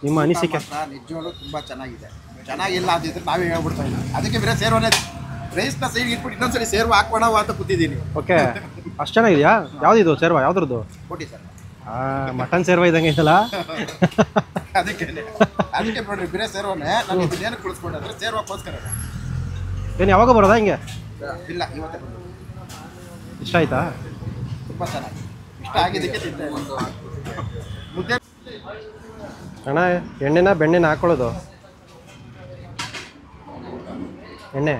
ನಿಮ್ಮ ಅನಿಸಿಕೆ? ನಿಜವಾಗ್ಲೂ ತುಂಬ ಚೆನ್ನಾಗಿದೆ. ಚೆನ್ನಾಗಿಲ್ಲ ಅಂದಿದ್ರೆ ನಾವೇ ಹೇಳ್ಬಿಡ್ತಾ ಇಲ್ಲ. ಅದಕ್ಕೆ ಬೇರೆ ಸೇರ್ವನೇ ರೈಸ್ನ ಸೈಡ್ ಇಟ್ಬಿಟ್ಟು ಇನ್ನೊಂದ್ಸರಿ ಸೇರ್ವ ಹಾಕೋಣ ಅಂತ ಕೂತಿದ್ದೀನಿ. ಓಕೆ, ಅಷ್ಟು ಚೆನ್ನಾಗಿದೆಯಾ? ಯಾವುದಿದು ಸೇರ್ವ? ಯಾವ್ದ್ರದ್ದು? ಕೊಡಿ ಸರ್. ಮಟನ್ ಸೇರ್ವ ಇದ್ದಂಗೆ ಐತಲ್ಲ. ಅದಕ್ಕೆ ನೋಡ್ರಿ, ಬೇರೆ ಸೇರ್ವನೇ ನಾನು ಇದನ್ನೇನು ಕುಳಿಸ್ಕೊಂಡ್ರೆ ಸೇರ್ವಕ್ಕೋಸ್ಕರ. ಏನು ಯಾವಾಗ ಬರೋದಾ ಹಿಂಗೆ? ಇಲ್ಲ, ಇವತ್ತೇ ಬಂದು. ಇಷ್ಟ ಆಯ್ತಾ? ತುಂಬ ಚೆನ್ನಾಗಿ ಇಷ್ಟ ಆಗಿದ್ದಕ್ಕೆ ತಿಂತೆ. ಮುದ್ದೆ ಅಣ್ಣ, ಎಣ್ಣೆನ ಬೆಣ್ಣೆನ ಹಾಕೊಳ್ಳೋದು? ಎಣ್ಣೆ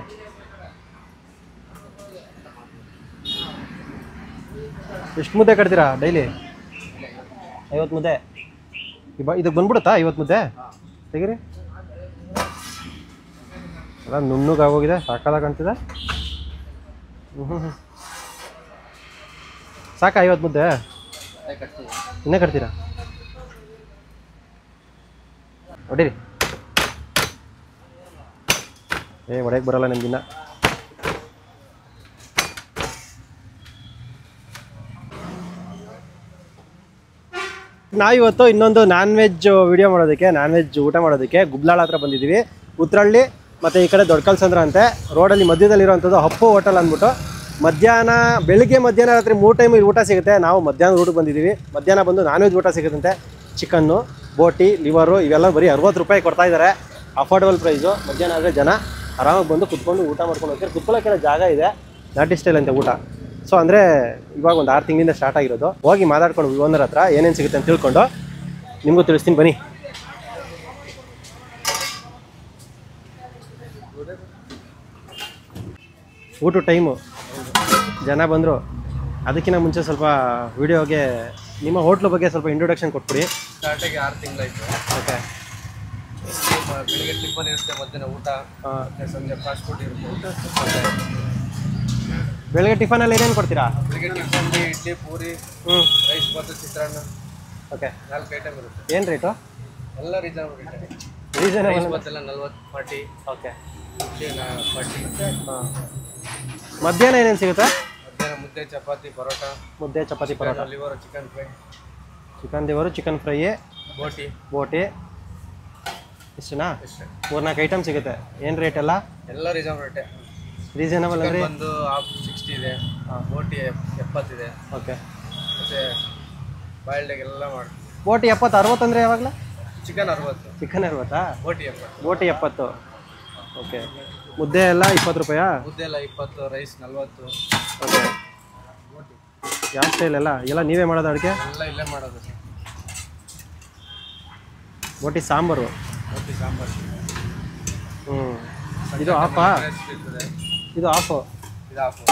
ಎಷ್ಟು ಮುದ್ದೆ ಕಟ್ತೀರಾ ಡೈಲಿ? 50 ಮುದ್ದೆ. ಇದಕ್ಕೆ ಬಂದ್ಬಿಡುತ್ತಾ 50 ಮುದ್ದೆ? ತೆಗೀರಿ. ಅಲ್ಲ, ನುಣ್ಣಗಾಗೋಗಿದೆ, ಸಾಕಾದಾಗ ಕಾಣ್ತಿದೆ. ಸಾಕಾ 50 ಮುದ್ದೆ? ಇನ್ನೇ ಕಟ್ತೀರಾ? ಹೊಡೀರಿ. ಹೊಡೆಯಕ್ಕೆ ಬರಲ್ಲ ನಿಮ್ಗಿನ್ನ. ನಾವಿವತ್ತು ಇನ್ನೊಂದು ನಾನ್ ವೆಜ್ ವಿಡಿಯೋ ಮಾಡೋದಕ್ಕೆ, ನಾನ್ ವೆಜ್ ಊಟ ಮಾಡೋದಕ್ಕೆ ಗುಬ್ಲಾಳ ಹತ್ರ ಬಂದಿದ್ದೀವಿ. ಉತ್ರಳ್ಳಿ ಮತ್ತು ಈ ಕಡೆ ದೊಡ್ಡಕಲ್ಸಂದ್ರ ಅಂತೆ ರೋಡಲ್ಲಿ ಮಧ್ಯದಲ್ಲಿರೋವಂಥದ್ದು ಹಪ್ಪು ಹೋಟೆಲ್ ಅಂದ್ಬಿಟ್ಟು. ಬೆಳಿಗ್ಗೆ ಮಧ್ಯಾಹ್ನ ರಾತ್ರಿ 3 ಟೈಮ್ ಊಟ ಸಿಗುತ್ತೆ. ನಾವು ಮಧ್ಯಾಹ್ನ ಊಟಕ್ಕೆ ಬಂದಿದ್ದೀವಿ. ಮಧ್ಯಾಹ್ನ ಬಂದು ನಾನ್ ವೆಜ್ ಊಟ ಸಿಗುತ್ತಂತೆ. ಚಿಕನ್ನು, ಬೋಟಿ, ಲಿವರು ಇವೆಲ್ಲ ಬರೀ 60 ರೂಪಾಯಿ ಕೊಡ್ತಾ ಇದ್ದಾರೆ. Affordable price. ಮಧ್ಯಾಹ್ನ ಆದರೆ ಜನ ಆರಾಮಾಗಿ ಬಂದು ಕುತ್ಕೊಂಡು ಊಟ ಮಾಡ್ಕೊಂಡು ಹೋಗ್ತಾರೆ. ಕುತ್ಕೊಳ್ಳೋಕ್ಕೆಲ್ಲ ಜಾಗ ಇದೆ. ನಾಟಿ ಸ್ಟೈಲ್ ಅಂತೆ ಊಟ. ಸೊ ಅಂದರೆ ಇವಾಗ ಒಂದು 6 ತಿಂಗಳಿಂದ ಸ್ಟಾರ್ಟ್ ಆಗಿರೋದು. ಹೋಗಿ ಮಾತಾಡ್ಕೊಂಡು ಓನರ್ ಹತ್ರ ಏನೇನು ಸಿಗುತ್ತೆ ಅಂತ ತಿಳ್ಕೊಂಡು ನಿಮಗೂ ತಿಳಿಸ್ತೀನಿ ಬನ್ನಿ. ಊಟ ಟೈಮು ಜನ ಬಂದರು. ಅದಕ್ಕಿಂತ ಮುಂಚೆ ಸ್ವಲ್ಪ ವಿಡಿಯೋಗೆ ನಿಮ್ಮ ಹೋಟ್ಲು ಬಗ್ಗೆ ಸ್ವಲ್ಪ ಇಂಟ್ರೊಡಕ್ಷನ್ ಕೊಟ್ಬಿಡಿ. ಸ್ಟಾರ್ಟಾಗಿ 6 ತಿಂಗಳಾಯಿತು. ಓಕೆ. ಬೆಳಿಗ್ಗೆ ಟಿಫನ್ ಇರುತ್ತೆ, ಮಧ್ಯಾಹ್ನ ಊಟ, ಸಂಜೆ ಫಾಸ್ಟ್ ಫುಡ್ ಇರುತ್ತೆ. ಬೆಳಗ್ಗೆ ಟಿಫನಲ್ಲಿ ಏನೇನು ಕೊಡ್ತೀರಾ? ಬೆಳಿಗ್ಗೆ ಟಿಫನ್ಗೆ idli, puri, rice bath, chitranna. Okay. 4 item ಇರುತ್ತೆ. ಏನು ರೇಟು? ಎಲ್ಲ ರೀಸನಬಲ್ ರೇಟ್. ರೀಸನಬಲ್ ರೈಸ್ ಬಾತೆಲ್ಲ 40. ಓಕೆ. ಇಡ್ಲಿ 40. ಹಾಂ. ಮಧ್ಯಾಹ್ನ ಏನೇನು ಸಿಗುತ್ತೆ? ಮಧ್ಯಾಹ್ನ ಮುದ್ದೆ, chapati, paratha. Mudde, chapati, paratha. Liver, chicken fry. Chicken liver, chicken fry, boti. ಇಷ್ಟನಾ? 3-4 ಐಟಮ್ ಸಿಗುತ್ತೆ. ಏನು ರೇಟ್ ಎಲ್ಲ? ಎಲ್ಲ ರೀಸನಬಲ್ ರೇಟೇ. ರೀಸನಬಲ್ ಅಂದರೆ ಬಂದು 60 ಇದೆ, ಬೋಟಿ 70 ಇದೆ. ಓಕೆ. ಮತ್ತು ಬಾಯ್ಲ್ಡ್ ಎಗ್ ಎಲ್ಲ ಮಾಡಿ. ಬೋಟಿ 70, 60 ಅಂದರೆ ಯಾವಾಗಲ? ಚಿಕನ್ 60. ಚಿಕನ್ 60? ಬೋಟಿ 70. ಬೋಟಿ 70. ಓಕೆ. ಮುದ್ದೆ ಎಲ್ಲ 20 ರೂಪಾಯಾ? ಮುದ್ದೆ ಎಲ್ಲ 20, ರೈಸ್ 40. ಓಕೆ. ಯಾವ ಸ್ಟೈಲ್ ಎಲ್ಲ ನೀವೇ ಮಾಡೋದು ಅಡುಗೆ? ಎಲ್ಲ ಇಲ್ಲೇ ಮಾಡೋದು ಸರ್. ಬೋಟಿ ಸಾಂಬಾರು. ಬೋಟಿ ಸಾಂಬಾರು. ಇದು ಆಫಾ? ಇದು ಆಫು. ಇದು ಆಫು.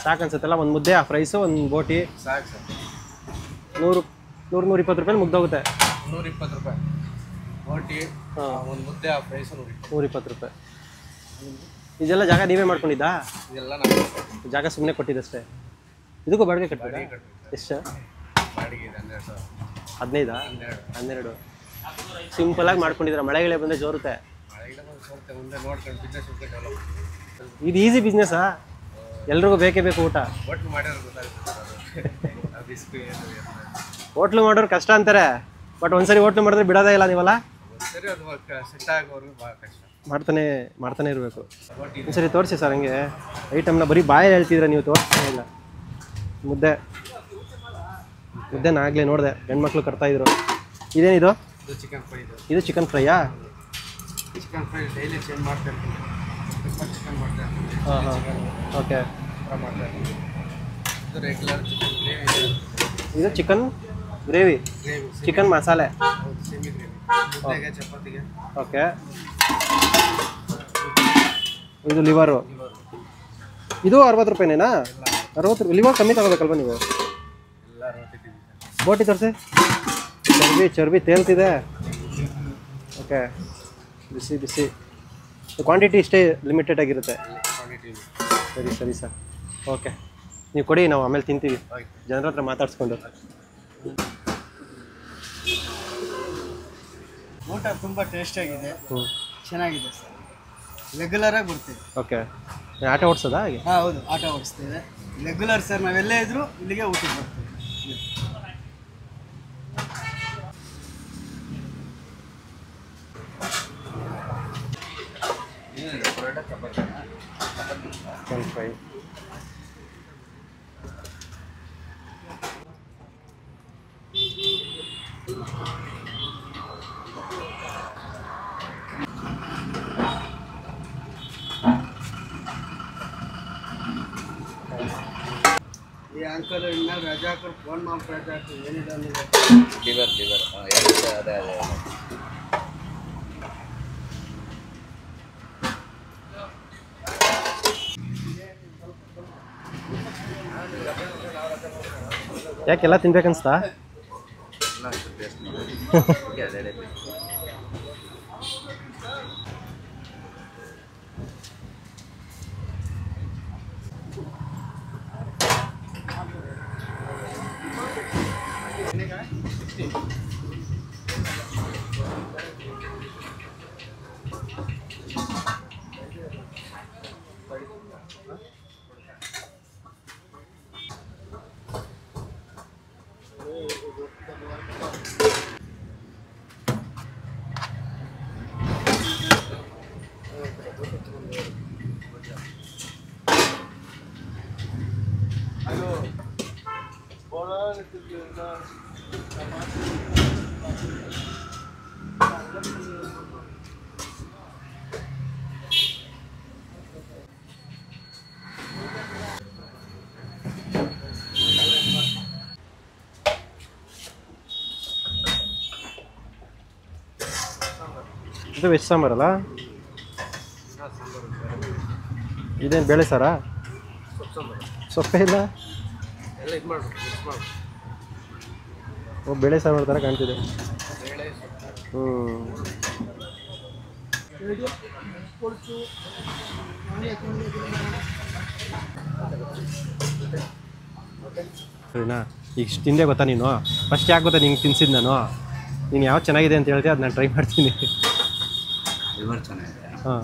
ಸಾಕು ಅನ್ಸುತ್ತಲ್ಲ? ಒಂದು ಮುದ್ದೆ, ಹಾಫ್ ರೈಸು, ಒಂದು ಬೋಟಿ ಸಾಕು ಸರ್. 100-120 ರೂಪಾಯಿ ಮುಗ್ದೋಗುತ್ತೆ. 120 ರೂಪಾಯಿ ಬೋಟಿ, ಒಂದು ಮುದ್ದೆ, ಹಾಫ್ ರೈಸು 120 ರೂಪಾಯಿ. ಇದೆಲ್ಲ ಜಾಗ ನೀವೇ ಮಾಡ್ಕೊಂಡಿದ್ದಾ? ಇದೆಲ್ಲ ನಾವು ಜಾಗ ಸುಮ್ಮನೆ ಕೊಟ್ಟಿದ್ದಷ್ಟೇ. ಇದಕ್ಕೂ ಬಾಡಿಗೆ ಕಟ್ತೀರಾ? ಎಷ್ಟು ಬಾಡಿಗೆ ಇದೆ? 15. 12. ಸಿಂಪಲಾಗಿ ಮಾಡ್ಕೊಂಡಿದ್ದೀರಾ? ಮಳೆಗಳೇ ಬಂದರೆ ಜೋರುತ್ತೆ. ಮುಂದೆ ನೋಡ್ಕೊಂಡು ಬಿಸ್ನೆಸ್ ಡೆವಲಪ್. ಇದು ಈಸಿ ಬಿಸ್ನೆಸ್ಸಾ? ಎಲ್ರಿಗೂ ಬೇಕೇ ಬೇಕು ಊಟ. ಹೋಟ್ಲು ಮಾಡಿದ್ರೆ ಗೊತ್ತಾಗುತ್ತೆ. ಹೋಟ್ಲು ಮಾಡೋರು ಕಷ್ಟ ಅಂತಾರೆ, ಬಟ್ ಒಂದ್ಸರಿ ಹೋಟ್ಲು ಮಾಡಿದ್ರೆ ಬಿಡೋದೇ ಇಲ್ಲ ನೀವಲ್ಲ? ಸರಿ, ಅದು ಸೆಟ್ ಆಗೋರು ಭಾಳ ಕಷ್ಟ. ಮಾಡ್ತಾನೆ ಇರಬೇಕು. ಒಂದ್ಸರಿ ತೋರಿಸಿ ಸರ್ ಹಂಗೆ ಐಟಮ್ನ. ಬರೀ ಬಾಯಲ್ಲಿ ಹೇಳ್ತಿದ್ರೆ ನೀವು, ತೋರಿಸ್ತಾನೆ ಇಲ್ಲ. ಮುದ್ದೆನ ಆಗಲೇ ನೋಡಿದೆ, ಹೆಣ್ಮಕ್ಳು ಕಟ್ತಾಯಿದ್ರು. ಇದೇನಿದು? ಇದು ಚಿಕನ್ ಫ್ರೈ. ಇದು ಚಿಕನ್ ಫ್ರೈಯಾ? ಚಿಕನ್ ಫ್ರೈ ಡೈಲಿ ಚೇಂಜ್ ಮಾಡ್ತಾ ಇರ್ತೀನಿ. ಚಿಕನ್ ಮಾಡ್ತಾ ಇರ್ತೀನಿ. ಓಕೆ. ಇದು ರೆಗ್ಯುಲರ್ ಚಿಕನ್ ಗ್ರೇವಿ. ಇದು chicken gravy, chicken masala. Semi gravy. ಮುದ್ದೆಗೆ, ಚಪಾತಿಗೆ. ಓಕೆ. ಇದು ಲಿವರು. ಇದು 60 ರೂಪಾಯಿನೇನಾ? 60 ರೂಪಾಯಿ. ಲಿವರ್ ಕಮ್ಮಿ ತಗೋಬೇಕಲ್ವ ನೀವು? ಎಲ್ಲ ರೋಟಿ. ಬೋಟಿ ತೋರಿಸಿ. ಚರ್ಬಿ ತೇಲ್ತಿದೆ. ಓಕೆ. ಬಿಸಿ. ಕ್ವಾಂಟಿಟಿ ಇಷ್ಟೇ ಲಿಮಿಟೆಡ್ ಆಗಿರುತ್ತೆ. ಸರಿ ಸರ್. ಓಕೆ, ನೀವು ಕೊಡಿ, ನಾವು ಆಮೇಲೆ ತಿಂತೀವಿ ಜನರ ಹತ್ರ ಮಾತಾಡ್ಸ್ಕೊಂಡು. ಊಟ ತುಂಬ ಟೇಸ್ಟಿಯಾಗಿದೆ, ಚೆನ್ನಾಗಿದೆ ಸರ್. ರೆಗ್ಯುಲರಾಗಿ ಬರ್ತೀವಿ. ಓಕೆ. ಆಟ ಓಡಿಸೋದಾ ಹಾಗೆ? ಹಾಂ, ಹೌದು, ಆಟ ಓಡಿಸ್ತೇವೆ ರೆಗ್ಯುಲರ್ ಸರ್. ನಾವೆಲ್ಲೇ ಇದ್ದರೂ ಇಲ್ಲಿಗೆ ಊಟಕ್ಕೆ ಬರ್ತೀವಿ. Chicken fry. ಈ ಅಂಕಲ್ ಇನ್ನ ರಜಾಕರ್ ಫೋನ್ ಮಾಡ್ತಾ ಏನಿದೆ ಲಿವರ್ ಅದೇ ಯಾಕೆಲ್ಲ ತಿನ್ಬೇಕನ್ಸ್ತಾ? ಇದು ವೆಜ್ ಸಾಂಬಾರಲ್ಲ? ಇದೇನು ಬೇಳೆ ಸಾರಾ? ಸೊಪ್ಪೇ ಇಲ್ಲ. ಓ, ಬೇಳೆ ಸಾಂಬಾರು ಥರ ಕಾಣ್ತಿದೆ. ಸರಿನಾ? ಈಗ ತಿಂದೆ ಗೊತ್ತಾ ನೀನು? ಫಸ್ಟ್ ಯಾಕೆ ಗೊತ್ತಾ ನಿಂಗೆ ತಿನ್ಸಿದ್ದು ನಾನು? ನೀನು ಯಾವ್ದು ಚೆನ್ನಾಗಿದೆ ಅಂತ ಹೇಳ್ತೀವಿ ಅದು ನಾನು ಟ್ರೈ ಮಾಡ್ತೀನಿ. ಲಿವರ್ ಚೆನ್ನಾಗಿದೆ, ಹಾಂ,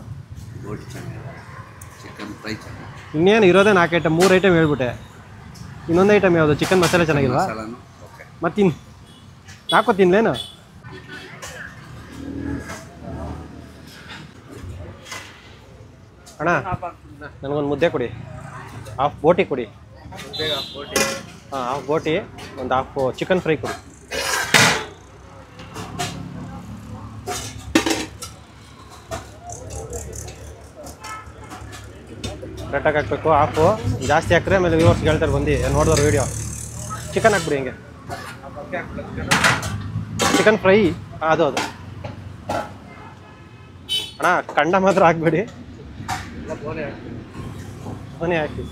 ಬೋಟಿ ಚೆನ್ನಾಗಿದೆ, ಚಿಕನ್ ಫ್ರೈ ಚೆನ್ನಾಗಿದೆ. ಇನ್ನೇನು ಇರೋದೇ 4 ಐಟಮ್, 3 ಐಟಮ್ ಹೇಳ್ಬಿಟ್ಟೆ. ಇನ್ನೊಂದು ಐಟಮ್ ಯಾವುದು? ಚಿಕನ್ ಮಸಾಲೆ ಚೆನ್ನಾಗಿಲ್ವಾ? ಓಕೆ, ಮತ್ತಿನ್ನು ಹಾಕೋ ತಿನ್ಲೇನು? ಅಣ್ಣ ನನಗೊಂದು ಮುದ್ದೆ ಕೊಡಿ, ಹಾಫ್ ಬೋಟಿ ಕೊಡಿ. ಹಾಂ, ಹಾಫ್ ಬೋಟಿ, ಒಂದು ಹಾಫ್ ಚಿಕನ್ ಫ್ರೈ ಕೊಡಿ. ಕರೆಕ್ಟಾಗಿ ಹಾಕಬೇಕು. ಹಾಫು ಜಾಸ್ತಿ ಹಾಕ್ರೆ ಆಮೇಲೆ ವ್ಯೂವರ್ಸ್ ಹೇಳ್ತಾರೆ ಬಂದು ನೋಡಿದವ್ರು ವೀಡಿಯೋ. ಚಿಕನ್ ಹಾಕ್ಬಿಡಿ ಹಿಂಗೆ. ಚಿಕನ್ ಫ್ರೈ ಅದು ಅಣ್ಣ, ಕಂಡ ಮಾತ್ರ ಹಾಕ್ಬೇಡಿ, ಮನೆ ಹಾಕಿ.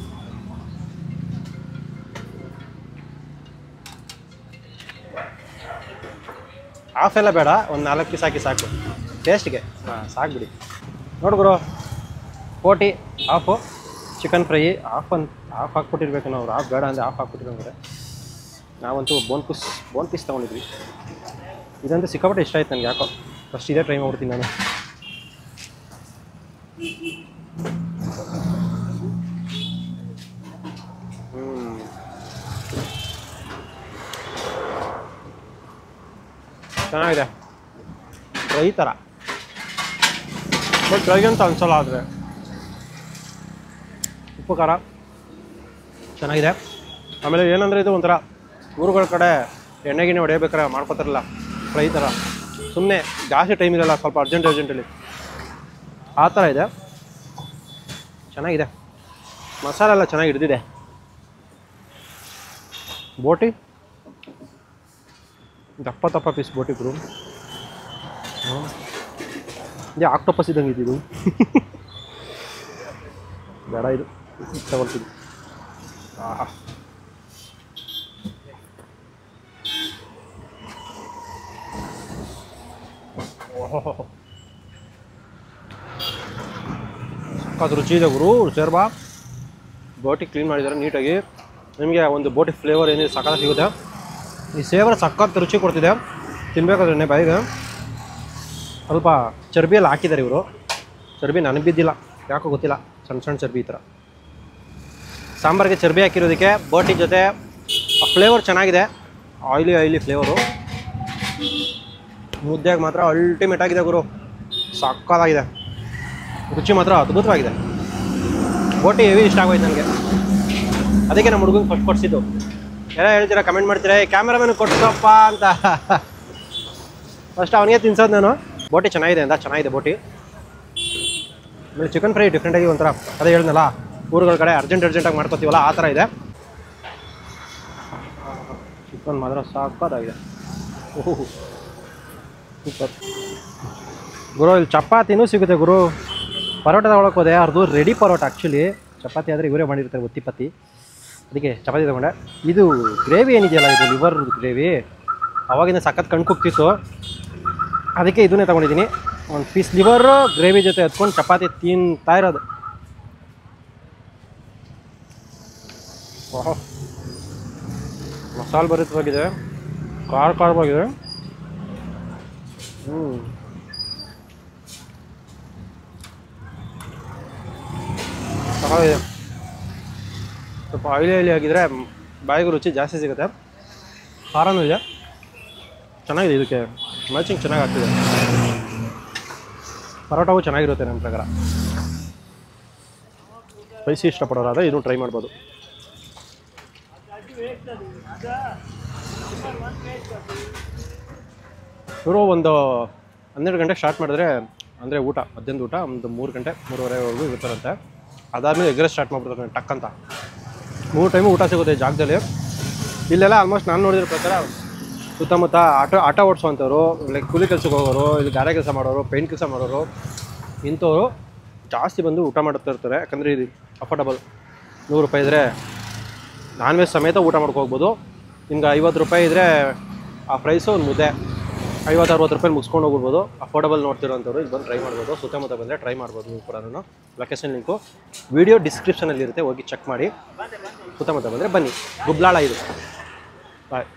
ಹಾಫ್ ಎಲ್ಲ ಬೇಡ, ಒಂದು 4 ಪೀಸ್ ಹಾಕಿ ಸಾಕು ಟೇಸ್ಟ್ಗೆ. ಹಾಂ, ಸಾಕ್ಬಿಡಿ. ನೋಡ್ಗುರು, ಬೋಟಿ ಹಾಫು, ಚಿಕನ್ ಫ್ರೈ ಹಾಫ್ ಹಾಕ್ಬಿಟ್ಟಿರ್ಬೇಕು ನಾವು. ಹಾಫ್ ಬೇಡ ಅಂದರೆ ಹಾಫ್ ಹಾಕ್ಬಿಟ್ಟಿರೋಂದ್ರೆ. ನಾವಂತೂ ಬೋನ್ ಪೀಸ್ ತೊಗೊಂಡಿದ್ವಿ. ಇದಂತೂ ಸಿಕ್ಕಾಪಟ್ಟೆ ಇಷ್ಟ ಆಯ್ತು ನನಗೆ. ಯಾಕೋ ಫಸ್ಟ್ ಇದೇ ಟ್ರೈ ಮಾಡ್ಬಿಡ್ತೀನಿ ನಾನು. ಚೆನ್ನಾಗಿದೆ, ಫ್ರೈ ಥರ, ಬಟ್ ಫ್ರೈ ಅಂತ ಅನ್ಸಲ್ಲ. ಆದರೆ ಉಪ್ಪು ಖಾರ ಚೆನ್ನಾಗಿದೆ. ಆಮೇಲೆ ಏನಂದರೆ ಇದು ಒಂಥರ ಊರುಗಳ ಕಡೆ ಎಣ್ಣೆಗಿಣ್ಣೆ ಹೊಡೆಯಬೇಕಾರೆ ಮಾಡ್ಕೊತಾರಲ್ಲ ಫ್ರೈ ಥರ, ಸುಮ್ಮನೆ ಜಾಸ್ತಿ ಟೈಮ್ ಇರಲ್ಲ, ಸ್ವಲ್ಪ ಅರ್ಜೆಂಟಲ್ಲಿ ಆ ಥರ ಇದೆ. ಚೆನ್ನಾಗಿದೆ, ಮಸಾಲೆ ಎಲ್ಲ ಚೆನ್ನಾಗಿ ಹಿಡಿದಿದೆ. ಬೋಟಿ ದಪ್ಪ ಪೀಸ್ ಬೋಟಿ ಗುರು. ಇದೇ ಆಕ್ಟೋಪಸ್ ಇದ್ದಂಗೆ ಇದ್ದಿದ್ದು. ಬೇಡ, ಇದು ತಗೊಳ್ತೀನಿ. ಆಹಾ, ಅದು ರುಚಿ ಇದೆ ಗುರು. ಸೇರ್ಬಾ, ಬೋಟಿ ಕ್ಲೀನ್ ಮಾಡಿದ್ದಾರೆ ನೀಟಾಗಿ. ನಿಮಗೆ ಒಂದು ಬೋಟಿ ಫ್ಲೇವರ್ ಏನಿದೆ ಸಖತ್ ಸಿಗುತ್ತೆ. ಈ ಸೇವರ್ ಸಖತ್ ರುಚಿ ಕೊಡ್ತಿದೆ. ತಿನ್ಬೇಕಾದ್ರೆ ಬಾಯಿಗೆ ಸ್ವಲ್ಪ ಚರ್ಬಿಯಲ್ಲಿ ಹಾಕಿದ್ದಾರೆ ಇವರು. ಚರ್ಬಿ ನನಗೆ ಬಿದ್ದಿಲ್ಲ, ಯಾಕೋ ಗೊತ್ತಿಲ್ಲ. ಸಣ್ಣ ಚರ್ಬಿ ಈ ಥರ. ಸಾಂಬಾರಿಗೆ ಚರ್ಬಿ ಹಾಕಿರೋದಕ್ಕೆ ಬೋಟಿ ಜೊತೆ ಆ ಫ್ಲೇವರ್ ಚೆನ್ನಾಗಿದೆ. ಆಯ್ಲಿ ಫ್ಲೇವರು. ಮುದ್ದೆಗೆ ಮಾತ್ರ ಅಲ್ಟಿಮೇಟ್ ಆಗಿದೆ ಗುರು, ಸಕ್ಕತ್ತಾಗಿದೆ. ರುಚಿ ಮಾತ್ರ ಅದ್ಭುತವಾಗಿದೆ. ಬೋಟಿ ಹೆವಿ ಇಷ್ಟ ಆಗೋಯ್ತು ನನಗೆ, ಅದಕ್ಕೆ ನಮ್ಮ ಹುಡುಗಂಗೆ ಫಸ್ಟ್ ಕೊಡಿಸಿದ್ದು. ಎಲ್ಲ ಹೇಳ್ತೀರಾ, ಕಮೆಂಟ್ ಮಾಡ್ತೀರಾ ಕ್ಯಾಮ್ರಾಮನ್ ಕೊಡ್ಸಪ್ಪ ಅಂತ. ಫಸ್ಟ್ ಅವನಿಗೆ ತಿನ್ಸೋದು ನಾನು. ಬೋಟಿ ಚೆನ್ನಾಗಿದೆ ಅಂತ, ಚೆನ್ನಾಗಿದೆ ಬೋಟಿ. ಆಮೇಲೆ ಚಿಕನ್ ಫ್ರೈ ಡಿಫ್ರೆಂಟಾಗಿ ಒಂಥರ, ಅದೇ ಹೇಳಿದ್ನಲ್ಲ ಊರುಗಳ ಕಡೆ ಅರ್ಜೆಂಟಾಗಿ ಮಾಡ್ಕೊತೀವಲ್ಲ ಆ ಥರ ಇದೆ. ಚಿಕನ್ ಮಾತ್ರ ಸಾಕಾಗಿದೆ. ಓಹೋ ಸೂಪರ್ ಗುರು. ಇಲ್ಲಿ ಚಪಾತಿನೂ ಸಿಗುತ್ತೆ ಗುರು. ಪರೋಟ ತಗೊಳಕ್ಕೆ ಹೋದೆ, ಅವ್ರದ್ದು ರೆಡಿ ಪರೋಟ. ಆ್ಯಕ್ಚುಲಿ ಚಪಾತಿ ಆದರೆ ಇವರೇ ಮಾಡಿರ್ತಾರೆ ಒತ್ತಿ, ಅದಕ್ಕೆ ಚಪಾತಿ ತೊಗೊಂಡೆ. ಇದು ಗ್ರೇವಿ ಏನಿದೆಯಲ್ಲ, ಇದು ಲಿವರ್ ಗ್ರೇವಿ, ಅವಾಗಿಂದ ಸಖತ್ ಕಣ್ಣು ಕುಗ್ತಿತ್ತು, ಅದಕ್ಕೆ ಇದನ್ನೇ ತೊಗೊಂಡಿದ್ದೀನಿ. ಒಂದು ಪೀಸ್ ಲಿವರು ಗ್ರೇವಿ ಜೊತೆ ಎತ್ಕೊಂಡು ಚಪಾತಿ ತಿಂತಾ ಇರೋದು. ಓಹೋ ಮಸಾಲೆ ಭರಿತವಾಗಿದೆ, ಖಾರವಾಗಿದೆ. ಚೆನ್ನಾಗಿದೆ. ಸ್ವಲ್ಪ ಆಯಿಲಿ ಆಗಿದ್ರೆ ಬಾಯಿಗೆ ರುಚಿ ಜಾಸ್ತಿ ಸಿಗುತ್ತೆ. ಖಾರನೂ ಇದೆ, ಚೆನ್ನಾಗಿದೆ. ಇದಕ್ಕೆ ಮ್ಯಾಚಿಂಗ್ ಚೆನ್ನಾಗಿ ಆಗ್ತಿದೆ. ಪರೋಟವು ಚೆನ್ನಾಗಿರುತ್ತೆ ನನ್ನ ಪ್ರಕಾರ. ಸ್ಪೈಸಿ ಇಷ್ಟಪಡೋರಾದರೆ ಇದನ್ನು ಟ್ರೈ ಮಾಡ್ಬೋದು. ಇವರು ಒಂದು 12 ಗಂಟೆಗೆ ಸ್ಟಾರ್ಟ್ ಮಾಡಿದ್ರೆ, ಅಂದರೆ ಊಟ ಮಧ್ಯಾಹ್ನದ ಊಟ ಒಂದು 3 ಗಂಟೆ 3:30ವರೆಗೂ ಇರ್ತಾರಂತೆ. ಅದಾದಮೇಲೆ ಎಗ್ ರೈಸ್ ಸ್ಟಾರ್ಟ್ ಮಾಡ್ಬಿಡ್ತಾರೆ ಟಕ್ ಅಂತ. 3 ಟೈಮು ಊಟ ಸಿಗುತ್ತೆ ಈ ಜಾಗದಲ್ಲಿ. ಇಲ್ಲೆಲ್ಲ ಆಲ್ಮೋಸ್ಟ್ ನಾನು ನೋಡಿರೋ ಪ್ರಕಾರ ಸುತ್ತಮುತ್ತ ಆಟೋ ಓಡಿಸೋವಂಥವ್ರು, ಲೈಕ್ ಕೂಲಿ ಕೆಲಸಕ್ಕೆ ಹೋಗೋರು, ಇಲ್ಲಿ ಗಾರೆ ಕೆಲಸ ಮಾಡೋರು, ಪೇಂಟ್ ಕೆಲಸ ಮಾಡೋರು, ಇಂಥವ್ರು ಜಾಸ್ತಿ ಬಂದು ಊಟ ಮಾಡ್ತಾ ಇರ್ತಾರೆ. ಯಾಕಂದರೆ ಇದು ಅಫೋರ್ಡಬಲ್. 100 ರೂಪಾಯಿ ಇದ್ದರೆ ನಾನ್ ವೆಜ್ ಸಮೇತ ಊಟ ಮಾಡ್ಕೋಗ್ಬೋದು. ನಿಮ್ಗೆ 50 ರೂಪಾಯಿ ಇದ್ದರೆ ಆ ಪ್ರೈಸು ಒಂದು ಮುದ್ದೆ 50-60 ರೂಪಾಯಿ ಮುಗಿಸ್ಕೊಂಡು ಹೋಗ್ಬೋದು. ಅಫೋರ್ಡಬಲ್ ನೋಡ್ತಿರೋಂಥವ್ರು ಇಲ್ಲಿ ಬಂದು ಟ್ರೈ ಮಾಡ್ಬೋದು. ಸುತ್ತಮುತ್ತ ಬಂದರೆ ಟ್ರೈ ಮಾಡ್ಬೋದು. ನೀವು ಕೂಡ ಲೊಕೇಶನ್ ಲಿಂಕು ವಿಡಿಯೋ ಡಿಸ್ಕ್ರಿಪ್ಷನಲ್ಲಿ ಇರುತ್ತೆ, ಹೋಗಿ ಚೆಕ್ ಮಾಡಿ. ಸುತ್ತಮುತ್ತ ಬಂದರೆ ಬನ್ನಿ. ಗುಬ್ಲಾಳ ಇದು. ಬಾಯ್.